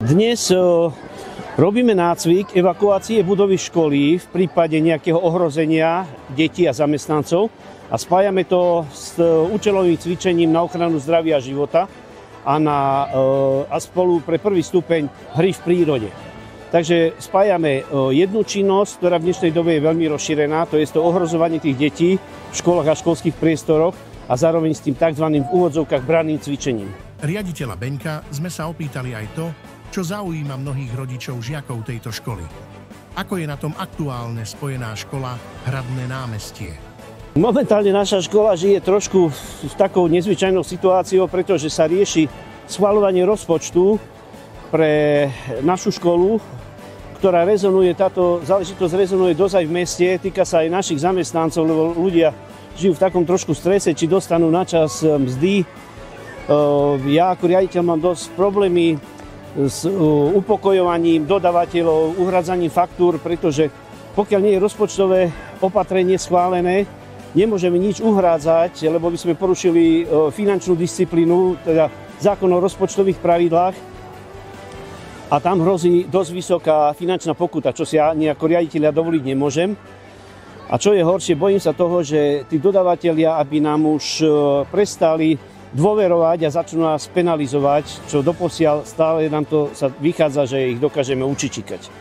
Dnes robíme nácvik evakuácie budovy školy v prípade nejakého ohrozenia detí a zamestnancov a spájame to s účelovým cvičením na ochranu zdravia a života a spolu pre prvý stupeň hry v prírode. Takže spájame jednu činnosť, ktorá v dnešnej dobe je veľmi rozšírená, to je to ohrozovanie tých detí v školách a školských priestoroch a zároveň s tým tzv. V úvodzovkách branným cvičením. Riaditeľa Beňka sme sa opýtali aj to, čo zaujíma mnohých rodičov žiakov tejto školy. Ako je na tom aktuálne spojená škola Hradné námestie? Momentálne naša škola žije trošku s takou nezvyčajnou situáciou, pretože sa rieši schvaľovanie rozpočtu pre našu školu, ktorá rezonuje, táto záležitosť rezonuje dosť aj v meste, týka sa aj našich zamestnancov, lebo ľudia žijú v takom trošku strese, či dostanú na čas mzdy. Ja ako riaditeľ mám dosť problémy s upokojovaním dodávateľov, uhradzaním faktúr, pretože pokiaľ nie je rozpočtové opatrenie schválené, nemôžeme nič uhrádzať, lebo by sme porušili finančnú disciplínu, teda zákon o rozpočtových pravidlách. A tam hrozí dosť vysoká finančná pokuta, čo si ja ako riaditeľia dovoliť nemôžem. A čo je horšie, bojím sa toho, že tí dodavatelia, aby nám už prestali dôverovať a začnú nás penalizovať, čo doposiaľ stále nám to sa vychádza, že ich dokážeme učičikať.